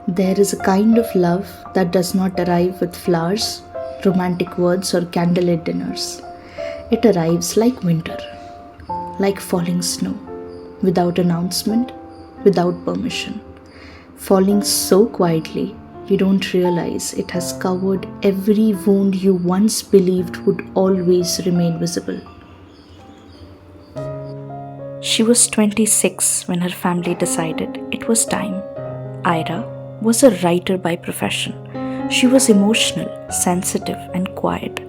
There is a kind of love that does not arrive with flowers, romantic words, or candlelit dinners. It arrives like winter, like falling snow, without announcement, without permission. Falling so quietly, you don't realize it has covered every wound you once believed would always remain visible. She was 26 when her family decided it was time. Ira was a writer by profession. She was emotional, sensitive, and quiet.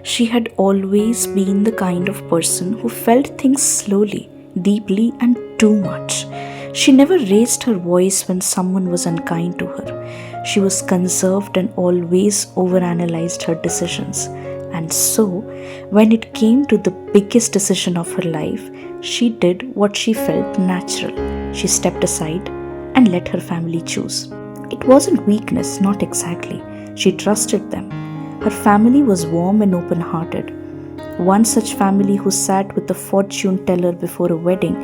She had always been the kind of person who felt things slowly, deeply, and too much. She never raised her voice when someone was unkind to her. She was conserved and always overanalyzed her decisions. And so, when it came to the biggest decision of her life, she did what she felt natural. She stepped aside and let her family choose. It wasn't weakness, not exactly. She trusted them. Her family was warm and open hearted. One such family who sat with a fortune teller before a wedding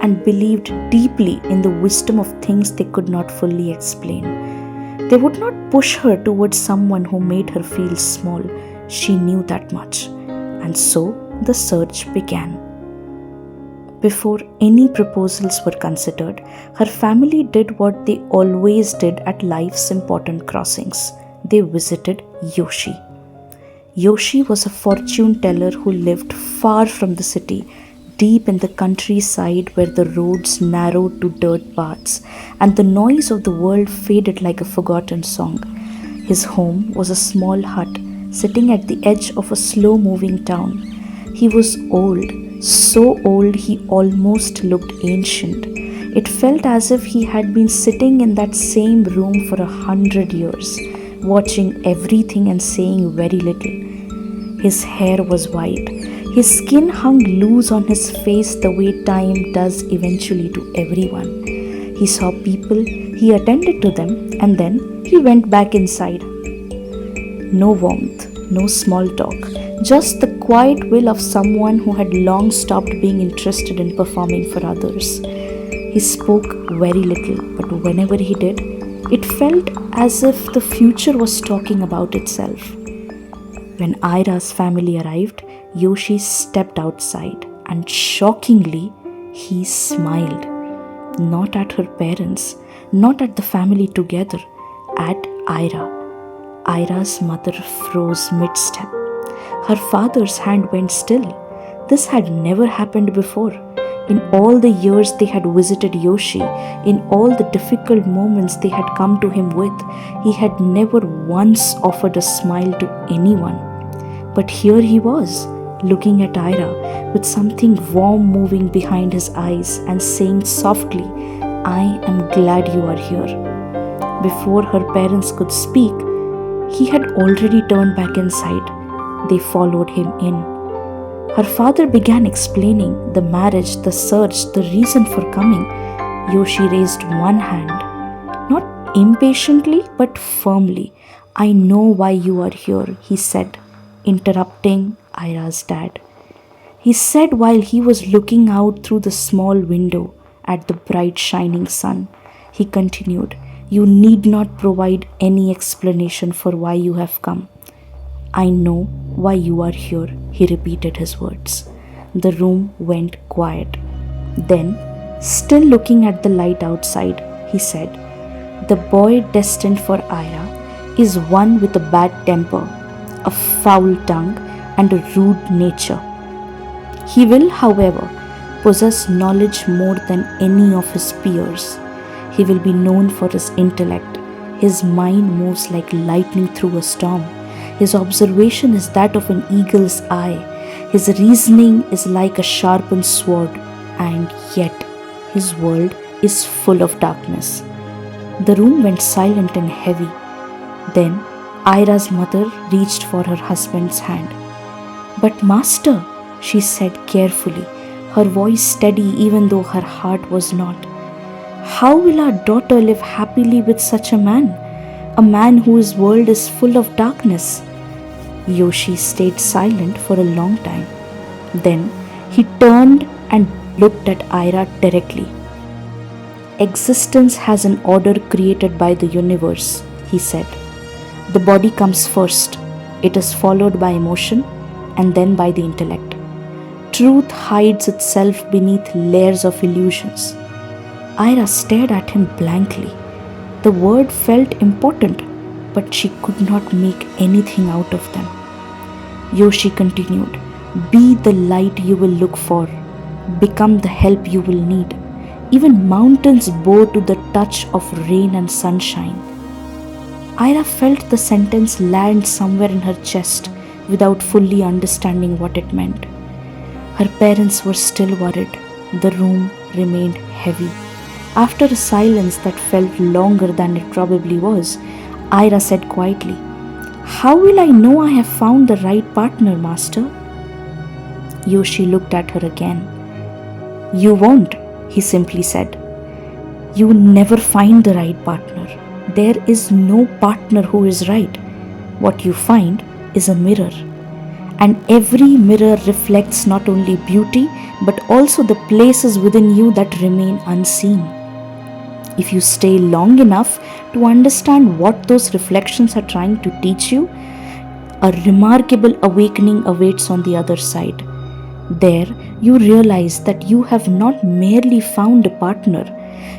and believed deeply in the wisdom of things they could not fully explain. They would not push her towards someone who made her feel small. She knew that much. And so the search began. Before any proposals were considered, her family did what they always did at life's important crossings. They visited Yoshi. Yoshi was a fortune teller who lived far from the city, deep in the countryside where the roads narrowed to dirt paths and the noise of the world faded like a forgotten song. His home was a small hut sitting at the edge of a slow moving town. He was old, so old he almost looked ancient. It felt as if he had been sitting in that same room for 100 years, watching everything and saying very little. His hair was white. His skin hung loose on his face the way time does eventually to everyone. He saw people, he attended to them, and then he went back inside. No warmth, no small talk, just the quiet will of someone who had long stopped being interested in performing for others. He spoke very little, but whenever he did, it felt as if the future was talking about itself. When Ira's family arrived, Yoshi stepped outside and shockingly, he smiled. Not at her parents, not at the family together, at Ira. Ira's mother froze mid-step. Her father's hand went still. This had never happened before. In all the years they had visited Yoshi, in all the difficult moments they had come to him with, he had never once offered a smile to anyone. But here he was, looking at Ira with something warm moving behind his eyes and saying softly, "I am glad you are here." Before her parents could speak, he had already turned back inside. They followed him in. Her father began explaining the marriage, the search, the reason for coming. Yoshi raised one hand, not impatiently but firmly. "I know why you are here," he said, interrupting Ira's dad. He said while he was looking out through the small window at the bright shining sun. He continued, "You need not provide any explanation for why you have come. I know why you are here," he repeated his words. The room went quiet. Then, still looking at the light outside, he said, "The boy destined for Ira is one with a bad temper, a foul tongue, and a rude nature. He will, however, possess knowledge more than any of his peers. He will be known for his intellect. His mind moves like lightning through a storm. His observation is that of an eagle's eye. His reasoning is like a sharpened sword, and yet his world is full of darkness." The room went silent and heavy. Then Ira's mother reached for her husband's hand. "But master," she said carefully, her voice steady even though her heart was not, "how will our daughter live happily with such a man whose world is full of darkness?" Yoshi stayed silent for a long time. Then he turned and looked at Ira directly. Existence has an order created by the universe, he said. The body comes first. It is followed by emotion and then by the intellect. Truth hides itself beneath layers of illusions. Ira stared at him blankly. The word felt important, but she could not make anything out of them. Yoshi continued, "Be the light you will look for. Become the help you will need. Even mountains bow to the touch of rain and sunshine." Ira felt the sentence land somewhere in her chest without fully understanding what it meant. Her parents were still worried. The room remained heavy. After a silence that felt longer than it probably was, Ira said quietly, "How will I know I have found the right partner, Master?" Yoshi looked at her again. "You won't," he simply said. "You never find the right partner. There is no partner who is right. What you find is a mirror. And every mirror reflects not only beauty, but also the places within you that remain unseen. If you stay long enough to understand what those reflections are trying to teach you, a remarkable awakening awaits on the other side. There, you realize that you have not merely found a partner,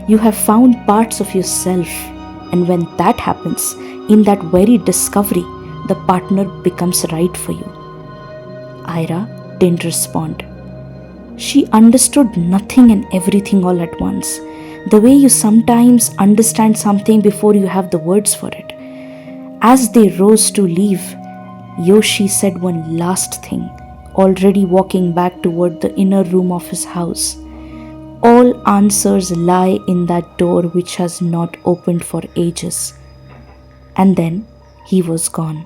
you have found parts of yourself. And when that happens, in that very discovery, the partner becomes right for you." Ira didn't respond. She understood nothing and everything all at once, the way you sometimes understand something before you have the words for it. As they rose to leave, Yoshi said one last thing, already walking back toward the inner room of his house. "All answers lie in that door which has not opened for ages." And then he was gone.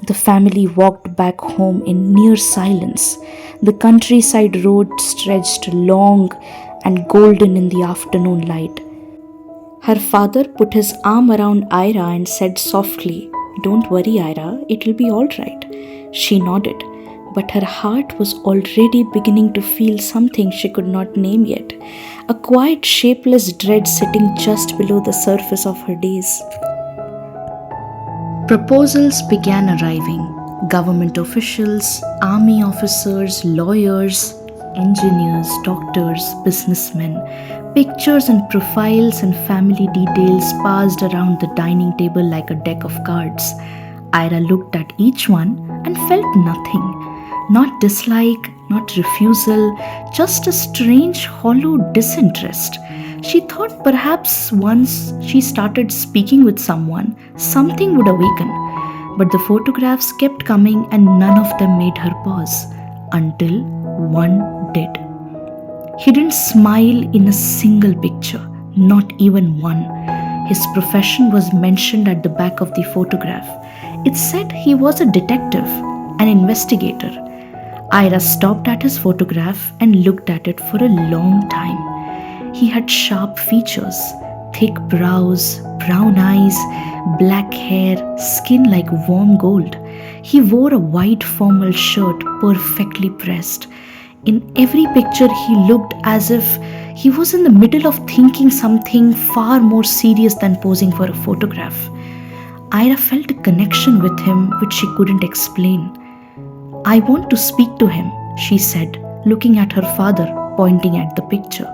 The family walked back home in near silence. The countryside road stretched long and golden in the afternoon light. Her father put his arm around Ira and said softly, "Don't worry, Ira, it'll be all right." She nodded, but her heart was already beginning to feel something she could not name yet, a quiet, shapeless dread sitting just below the surface of her days. Proposals began arriving. Government officials, army officers, lawyers, engineers, doctors, businessmen. Pictures and profiles and family details passed around the dining table like a deck of cards. Ira looked at each one and felt nothing. Not dislike, not refusal, just a strange, hollow disinterest. She thought perhaps once she started speaking with someone, something would awaken. But the photographs kept coming and none of them made her pause, until one did. He didn't smile in a single picture, not even one. His profession was mentioned at the back of the photograph. It said he was a detective, an investigator. Ira stopped at his photograph and looked at it for a long time. He had sharp features, thick brows, brown eyes, black hair, skin like warm gold. He wore a white formal shirt, perfectly pressed. In every picture, he looked as if he was in the middle of thinking something far more serious than posing for a photograph. Ira felt a connection with him which she couldn't explain. "I want to speak to him," she said, looking at her father, pointing at the picture.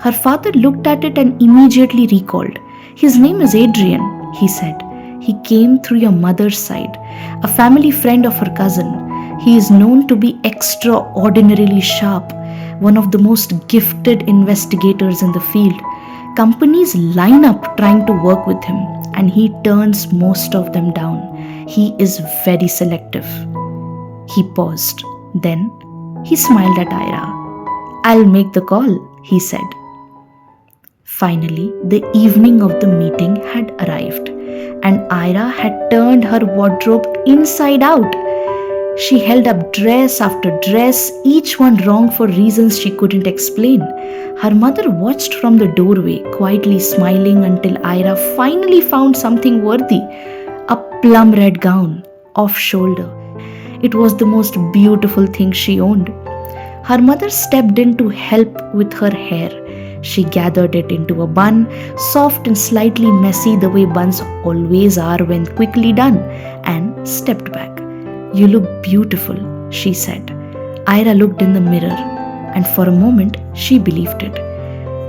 Her father looked at it and immediately recalled. "His name is Adrian," he said. "He came through your mother's side, a family friend of her cousin. He is known to be extraordinarily sharp, one of the most gifted investigators in the field. Companies line up trying to work with him, and he turns most of them down. He is very selective." He paused. Then he smiled at Ira. "I'll make the call," he said. Finally, the evening of the meeting had arrived, and Ira had turned her wardrobe inside out. She held up dress after dress, each one wrong for reasons she couldn't explain. Her mother watched from the doorway, quietly smiling until Ira finally found something worthy. A plum red gown, off shoulder. It was the most beautiful thing she owned. Her mother stepped in to help with her hair. She gathered it into a bun, soft and slightly messy the way buns always are when quickly done, and stepped back. "You look beautiful," she said. Ira looked in the mirror, and for a moment she believed it.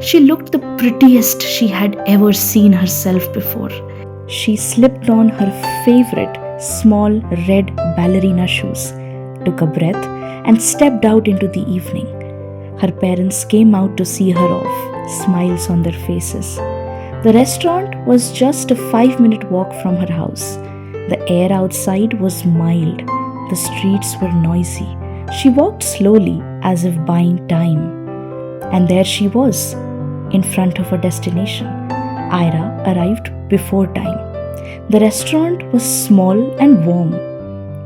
She looked the prettiest she had ever seen herself before. She slipped on her favorite small red ballerina shoes, took a breath, and stepped out into the evening. Her parents came out to see her off, smiles on their faces. The restaurant was just a 5-minute walk from her house. The air outside was mild. The streets were noisy. She walked slowly as if buying time. And there she was, in front of her destination. Ira arrived before time. The restaurant was small and warm.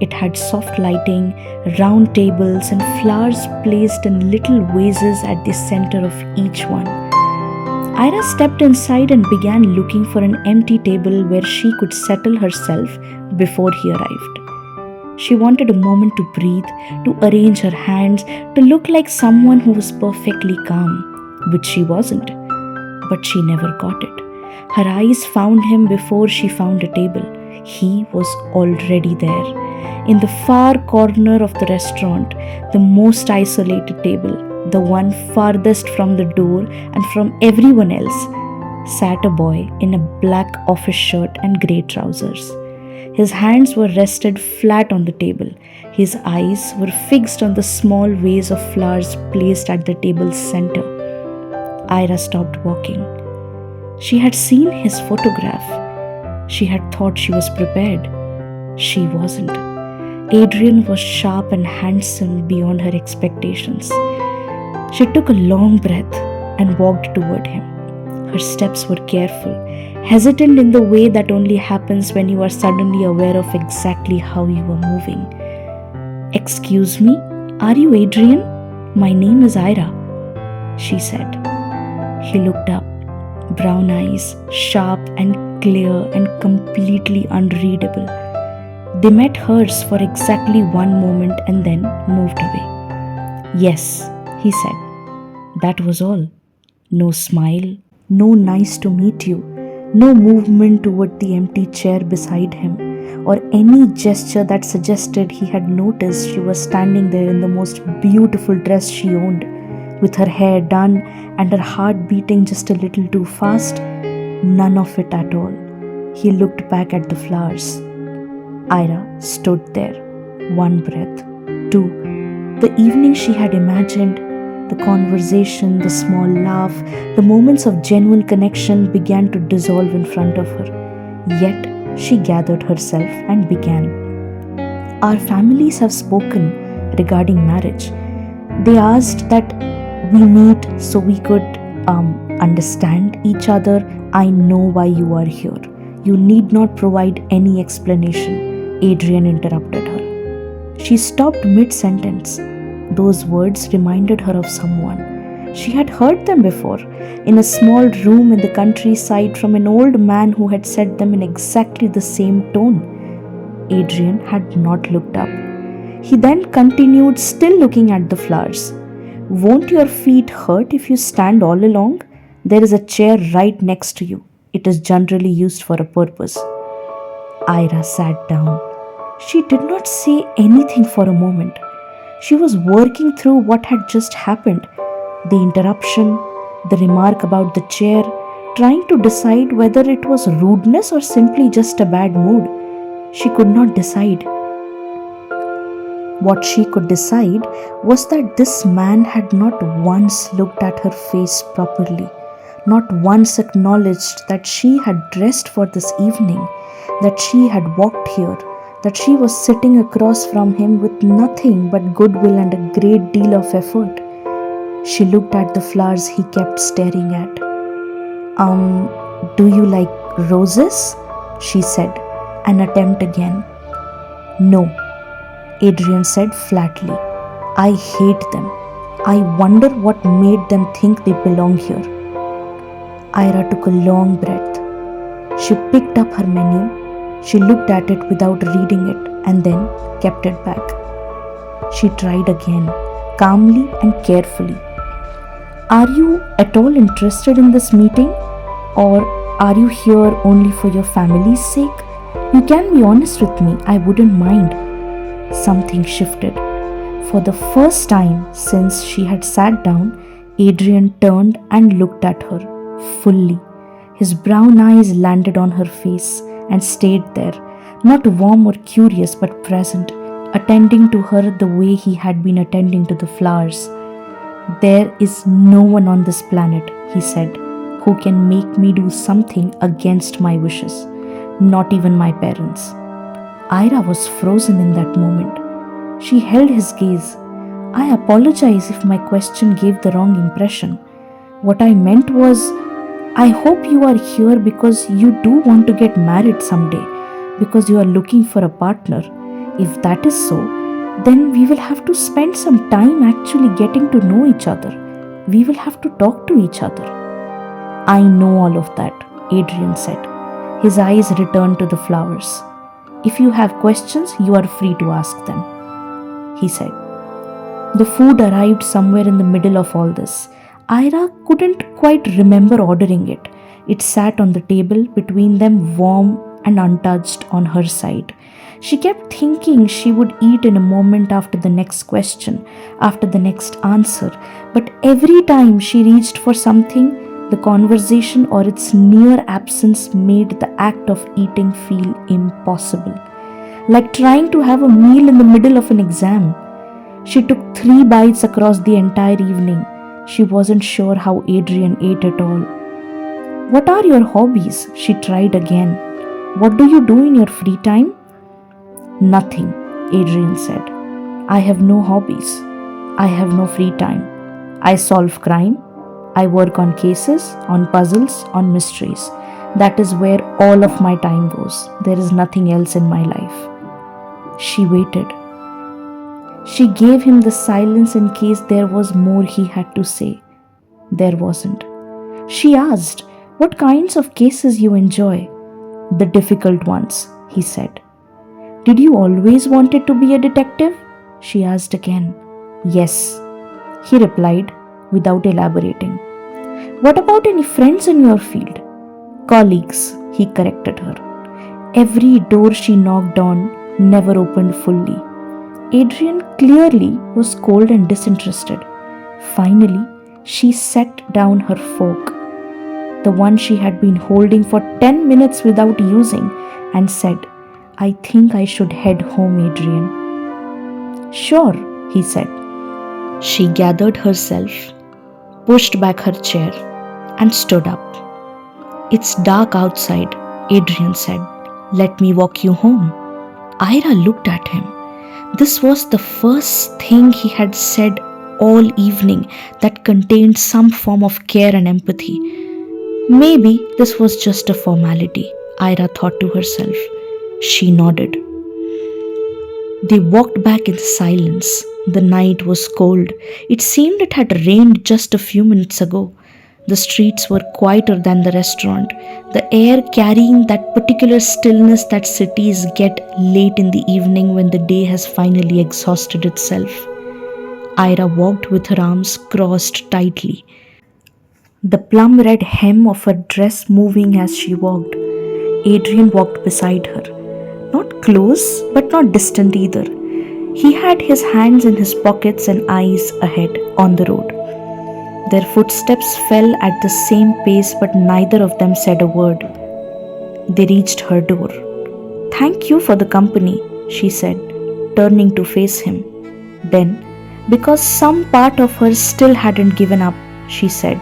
It had soft lighting, round tables, and flowers placed in little vases at the center of each one. Ira stepped inside and began looking for an empty table where she could settle herself before he arrived. She wanted a moment to breathe, to arrange her hands, to look like someone who was perfectly calm, which she wasn't. But she never got it. Her eyes found him before she found a table. He was already there. In the far corner of the restaurant, the most isolated table, the one farthest from the door and from everyone else, sat a boy in a black office shirt and grey trousers. His hands were rested flat on the table. His eyes were fixed on the small vase of flowers placed at the table's center. Ira stopped walking. She had seen his photograph. She had thought she was prepared. She wasn't. Adrian was sharp and handsome beyond her expectations. She took a long breath and walked toward him. Her steps were careful, hesitant in the way that only happens when you are suddenly aware of exactly how you are moving. "Excuse me, are you Adrian? My name is Ira," she said. He looked up, brown eyes, sharp and clear and completely unreadable. They met hers for exactly one moment and then moved away. "Yes," he said. That was all. No smile, no "nice to meet you," no movement toward the empty chair beside him, or any gesture that suggested he had noticed she was standing there in the most beautiful dress she owned, with her hair done and her heart beating just a little too fast. None of it at all. He looked back at the flowers. Ira stood there. One breath. Two. The evening she had imagined, the conversation, the small laugh, the moments of genuine connection began to dissolve in front of her. Yet she gathered herself and began. "Our families have spoken regarding marriage. They asked that we meet so we could understand each other. I know why you are here. You need not provide any explanation," Adrian interrupted her. She stopped mid-sentence. Those words reminded her of someone. She had heard them before, in a small room in the countryside from an old man who had said them in exactly the same tone. Adrian had not looked up. He then continued, still looking at the flowers. "Won't your feet hurt if you stand all along? There is a chair right next to you. It is generally used for a purpose." Ira sat down. She did not say anything for a moment. She was working through what had just happened. The interruption, the remark about the chair, trying to decide whether it was rudeness or simply just a bad mood. She could not decide. What she could decide was that this man had not once looked at her face properly, not once acknowledged that she had dressed for this evening, that she had walked here, that she was sitting across from him with nothing but goodwill and a great deal of effort. She looked at the flowers he kept staring at. Do you like roses?" she said, an attempt again. "No," Adrian said flatly. "I hate them. I wonder what made them think they belong here." Ira took a long breath. She picked up her menu. She looked at it without reading it and then kept it back. She tried again, calmly and carefully. Are you at all interested in this meeting? Or are you here only for your family's sake? You can be honest with me, I wouldn't mind. Something shifted. For the first time since she had sat down, Adrian turned and looked at her fully. His brown eyes landed on her face and stayed there, not warm or curious but present, attending to her the way he had been attending to the flowers. There is no one on this planet, he said, who can make me do something against my wishes, not even my parents. Ira was frozen in that moment. She held his gaze. I apologize if my question gave the wrong impression. What I meant was, I hope you are here because you do want to get married someday, because you are looking for a partner. If that is so, then we will have to spend some time actually getting to know each other. We will have to talk to each other. I know all of that, Adrian said. His eyes returned to the flowers. If you have questions, you are free to ask them, he said. The food arrived somewhere in the middle of all this. Ira couldn't quite remember ordering it. It sat on the table between them, warm and untouched on her side. She kept thinking she would eat in a moment after the next question, after the next answer, but every time she reached for something, the conversation or its near absence made the act of eating feel impossible, like trying to have a meal in the middle of an exam. She took 3 bites across the entire evening. She wasn't sure how Adrian ate at all. What are your hobbies? She tried again. What do you do in your free time? Nothing, Adrian said. I have no hobbies. I have no free time. I solve crime. I work on cases, on puzzles, on mysteries. That is where all of my time goes. There is nothing else in my life. She waited. She gave him the silence in case there was more he had to say. There wasn't. She asked, what kinds of cases you enjoy? The difficult ones, he said. Did you always wanted to be a detective? She asked again. Yes, he replied without elaborating. What about any friends in your field? Colleagues, he corrected her. Every door she knocked on never opened fully. Adrian clearly was cold and disinterested. Finally, she set down her fork, the one she had been holding for 10 minutes without using, and said, I think I should head home, Adrian. Sure, he said. She gathered herself, pushed back her chair, and stood up. It's dark outside, Adrian said. Let me walk you home. Ira looked at him. This was the first thing he had said all evening that contained some form of care and empathy. Maybe this was just a formality, Ira thought to herself. She nodded. They walked back in silence. The night was cold. It seemed it had rained just a few minutes ago. The streets were quieter than the restaurant, the air carrying that particular stillness that cities get late in the evening when the day has finally exhausted itself. Ira walked with her arms crossed tightly, the plum red hem of her dress moving as she walked. Adrian walked beside her, not close but not distant either. He had his hands in his pockets and eyes ahead on the road. Their footsteps fell at the same pace, but neither of them said a word. They reached her door. Thank you for the company, she said, turning to face him. Then, because some part of her still hadn't given up, she said,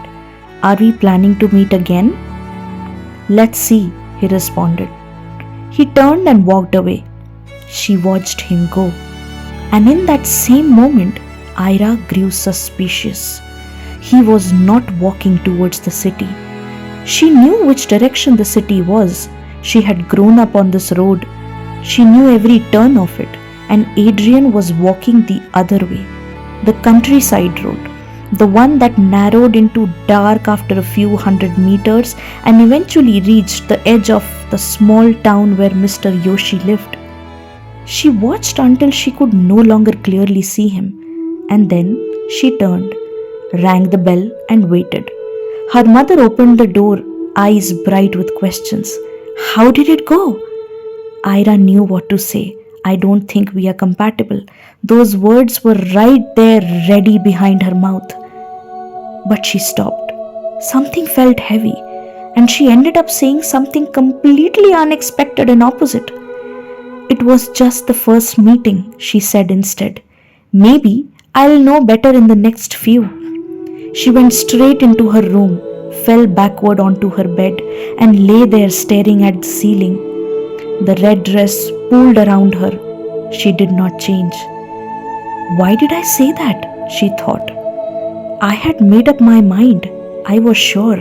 Are we planning to meet again? Let's see, he responded. He turned and walked away. She watched him go. And in that same moment, Ira grew suspicious. He was not walking towards the city. She knew which direction the city was. She had grown up on this road. She knew every turn of it. And Adrian was walking the other way, the countryside road, the one that narrowed into dark after a few hundred meters and eventually reached the edge of the small town where Mr. Yoshi lived. She watched until she could no longer clearly see him, and then she turned rang the bell, and waited. Her mother opened the door, eyes bright with questions. How did it go? Ira knew what to say. I don't think we are compatible. Those words were right there, ready behind her mouth. But she stopped. Something felt heavy, and she ended up saying something completely unexpected and opposite. It was just the first meeting, she said instead. Maybe I'll know better in the next few. She went straight into her room, fell backward onto her bed, and lay there staring at the ceiling. The red dress pulled around her. She did not change. Why did I say that? She thought. I had made up my mind. I was sure.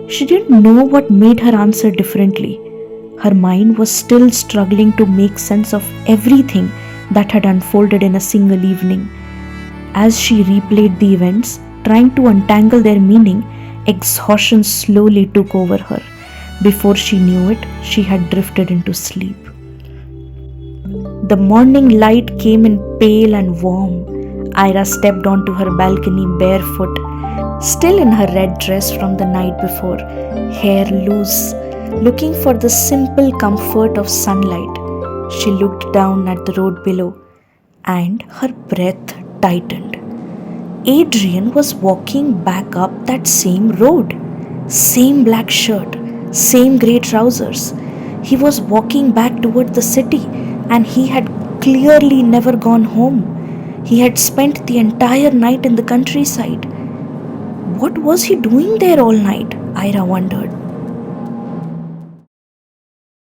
She didn't know what made her answer differently. Her mind was still struggling to make sense of everything that had unfolded in a single evening. As she replayed the events, trying to untangle their meaning, exhaustion slowly took over her. Before she knew it, she had drifted into sleep. The morning light came in pale and warm. Ira stepped onto her balcony barefoot, still in her red dress from the night before, hair loose, looking for the simple comfort of sunlight. She looked down at the road below, and her breath tightened. Adrian was walking back up that same road. Same black shirt, same grey trousers. He was walking back toward the city, and he had clearly never gone home. He had spent the entire night in the countryside. What was he doing there all night? Ira wondered.